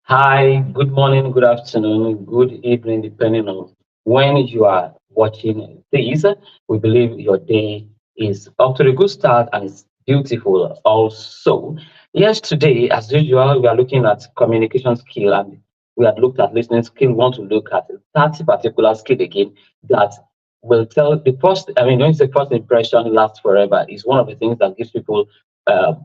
Hi, good morning, good afternoon, good evening, depending on when you are watching this. We believe your day is up to a good start and it's beautiful also. Yes, today, as usual, we are looking at communication skill and we had looked at listening skill. We want to look at that particular skill again that will tell the first, when you say first impression lasts forever, is one of the things that gives people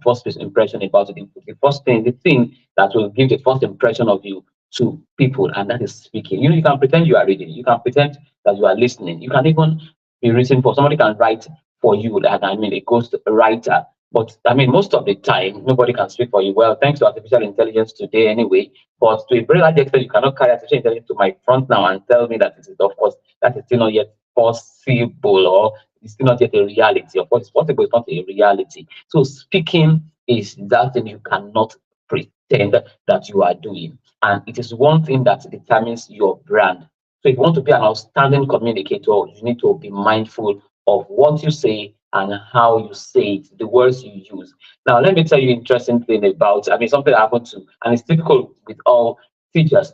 first impression about it. The first thing, the thing that will give the first impression of you to people, and that is speaking. You can pretend you are reading, you can pretend that you are listening, you can even be written for somebody can write for you, and a ghost writer. But most of the time, nobody can speak for you. Well, thanks to artificial intelligence today, anyway. But to a very large extent, you cannot carry artificial intelligence to my front now and tell me that it is, of course, that is still not yet possible, or it's still not yet a reality. Of course, it's possible, it's not a reality. So speaking is that thing you cannot pretend that you are doing. And it is one thing that determines your brand. So if you want to be an outstanding communicator, you need to be mindful of what you say and how you say it, the words you use. Now, let me tell you an interesting thing about, something happened to, and it's typical with all teachers.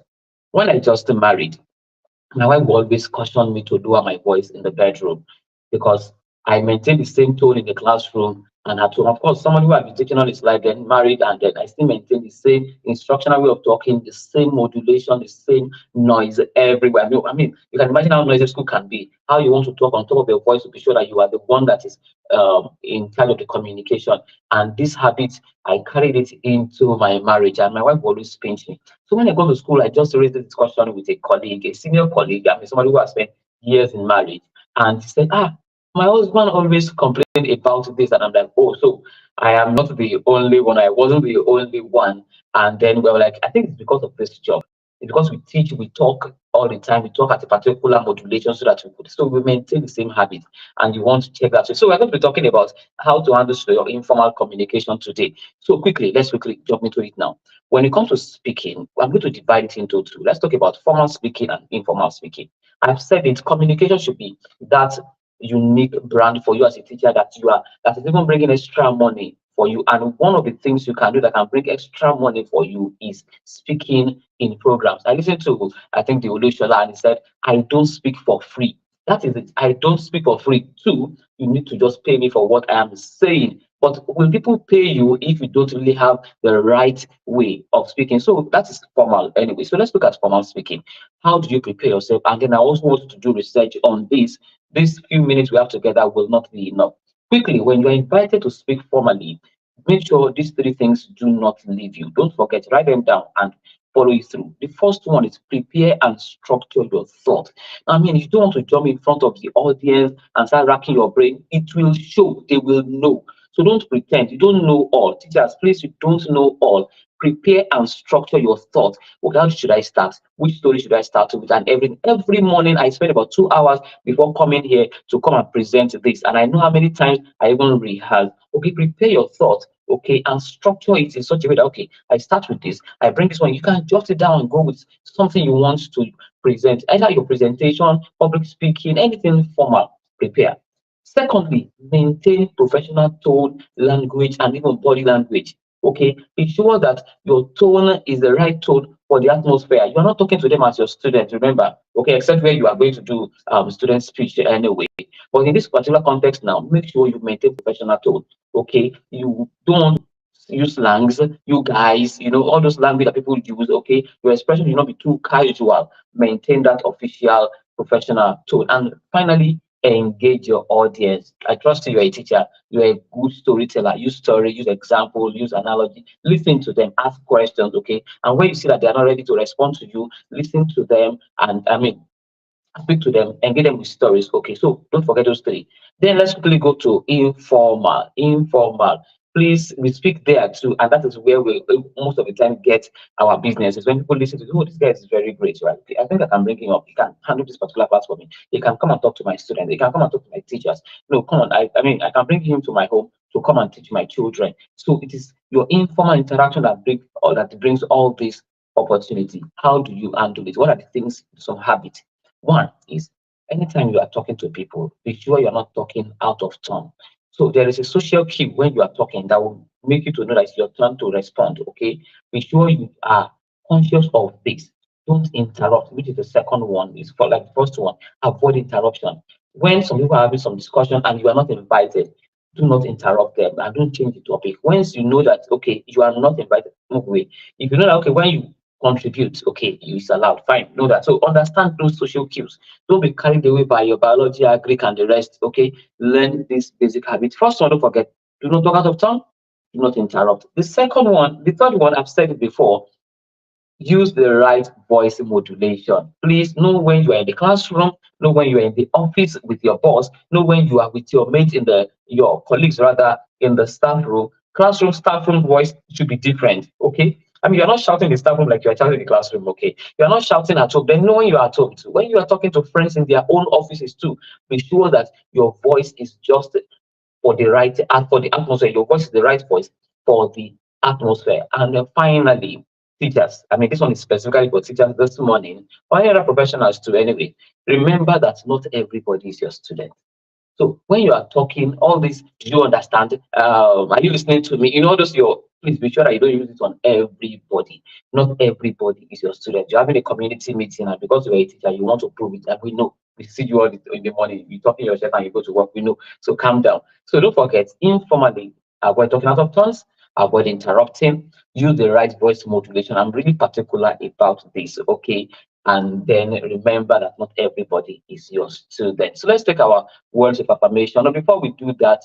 When I just married, my wife will always caution me to lower my voice in the bedroom because I maintain the same tone in the classroom and at home. Of course, someone who has been teaching all his life, then married, and then I still maintain the same instructional way of talking, the same modulation, the same noise everywhere. You can imagine how noisy school can be. How you want to talk on top of your voice to be sure that you are the one that is in charge of the communication. And this habit, I carried it into my marriage, and my wife will always pinch me. So when I go to school, I just raised the discussion with a colleague, a senior colleague, somebody who has spent years in marriage. And he said, my husband always complained about this. And I'm like, oh, so I am not the only one. I wasn't the only one. And then we were like, I think it's because of this job. It's because we teach, we talk all the time. We talk at a particular modulation so that we could, so we maintain the same habit. And you want to check that. So we're going to be talking about how to handle your informal communication today. So let's quickly jump into it now. When it comes to speaking, I'm going to divide it into two. Let's talk about formal speaking and informal speaking. I've said it, communication should be that unique brand for you as a teacher that is even bringing extra money for you. And one of the things you can do that can bring extra money for you is speaking in programs. I listened to, I think, the Olushola, and he said, I don't speak for free. That is it. I don't speak for free. Two, you need to just pay me for what I am saying. But will people pay you if you don't really have the right way of speaking? So that is formal anyway. So let's look at formal speaking. How do you prepare yourself? And then I also want you to do research on this. These few minutes we have together will not be enough. Quickly, when you're invited to speak formally, make sure these three things do not leave you. Don't forget, write them down and follow it through. The first one is prepare and structure your thought. If you don't want to jump in front of the audience and start racking your brain, it will show. They will know. So don't pretend you don't know all. Teachers, please, you don't know all. Prepare and structure your thought. Okay, how should I start? Which story should I start with? And every morning I spend about 2 hours before coming here to come and present this. And I know how many times I even rehearse. Okay, prepare your thought. Okay, and structure it in such a way that okay, I start with this, I bring this one. You can jot it down and go with something you want to present, either your presentation, public speaking, anything formal. Prepare. Secondly, maintain professional tone, language, and even body language. Okay, be sure that your tone is the right tone for the atmosphere. You are not talking to them as your student, remember, okay, except where you are going to do student speech anyway. But in this particular context now, make sure you maintain professional tone. Okay, you don't use slangs, you guys, all those language that people use. Okay, your expression should not be too casual. Maintain that official professional tone. And finally, engage your audience. I trust you're a teacher, you're a good storyteller. Use story, use example, use analogy. Listen to them, ask questions, okay? And when you see that they're not ready to respond to you, listen to them and speak to them, engage them with stories. Okay, so don't forget those three. Then let's quickly go to informal. Informal. Please, we speak there too, and that is where we most of the time get our business. Is when people listen to, oh, this guy is very great, right? Okay, I think I can bring him up. He can handle this particular part for me. He can come and talk to my students. He can come and talk to my teachers. No, come on. I can bring him to my home to come and teach my children. So it is your informal interaction that brings all this opportunity. How do you handle it? What are the things, some habits? One is anytime you are talking to people, be sure you're not talking out of turn. So there is a social cue when you are talking that will make you to know that it's your turn to respond. Okay, be sure you are conscious of this. Don't interrupt, which is the second one. Is for like the first one, avoid interruption. When some people are having some discussion and you are not invited, do not interrupt them and don't change the topic. Once you know that okay, you are not invited, move away. If you know that okay, when you contribute, okay, you is allowed, fine. Know that. So understand those social cues. Don't be carried away by your biology, agric, and the rest. Okay, learn this basic habit. First one, don't forget, do not talk out of turn, do not interrupt. The second one, the third one, I've said it before, use the right voice modulation. Please know when you are in the classroom, know when you are in the office with your boss, know when you are with your mates in the your colleagues rather in the staff room. Classroom staff room voice should be different. Okay. I mean, you're not shouting in the staff room like you're shouting in the classroom, okay? You're not shouting at home. Then know when you're at home too. When you are talking to friends in their own offices too, be sure that your voice is just for the right and for the atmosphere. Your voice is the right voice for the atmosphere. And then finally, teachers. I mean, this one is specifically for teachers this morning, or any other professionals too. Anyway, remember that not everybody is your student. So when you are talking, all this, do you understand? Are you listening to me? You know, those your please be sure that you don't use it on everybody. Not everybody is your student. You're having a community meeting, and because you're a teacher, you want to prove it. And we know. We see you all in the morning. You talk in your shirt and you go to work. We know. So calm down. So don't forget, informally, avoid talking out of turns, avoid interrupting, use the right voice modulation. I'm really particular about this. Okay. And then remember that not everybody is your student. So let's take our words of affirmation. Now, before we do that,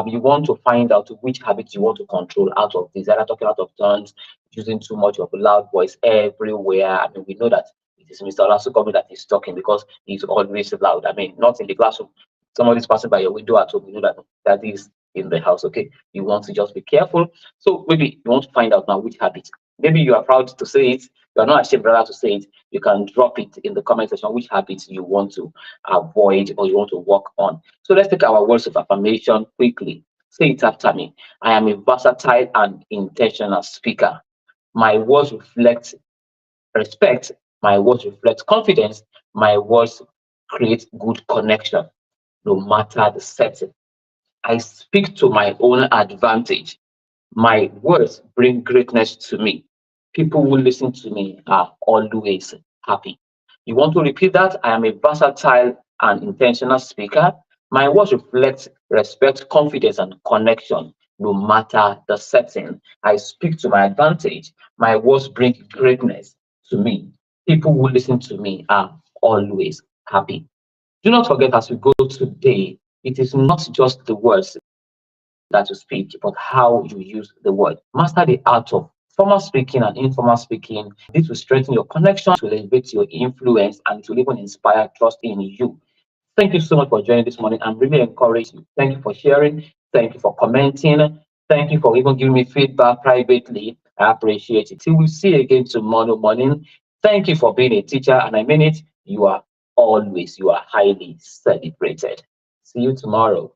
you want to find out which habits you want to control out of this. Either talking out of turns, using too much of a loud voice everywhere. I mean, we know that it is Mr. Olasunkanmi that is talking because he's always loud. I mean, not in the classroom. Somebody's passing by your window at home, you know that that is in the house. Okay, you want to just be careful. So maybe you want to find out now which habit. Maybe you are proud to say it. You are not ashamed rather to say it. You can drop it in the comment section which habits you want to avoid or you want to work on. So let's take our words of affirmation quickly. Say it after me. I am a versatile and intentional speaker. My words reflect respect. My words reflect confidence. My words create good connection, no matter the setting. I speak to my own advantage. My words bring greatness to me. People who listen to me are always happy. You want to repeat that? I am a versatile and intentional speaker. My words reflect respect, confidence, and connection, no matter the setting. I speak to my advantage. My words bring greatness to me. People who listen to me are always happy. Do not forget as we go today, it is not just the words that you speak, but how you use the word. Master the art of formal speaking and informal speaking. This will strengthen your connection, will elevate your influence, and it will even inspire trust in you. Thank you so much for joining this morning. I'm really encouraged you. Thank you for sharing. Thank you for commenting. Thank you for even giving me feedback privately. I appreciate it. Till we see you again tomorrow morning. Thank you for being a teacher, and I mean it. You are highly celebrated. See you tomorrow.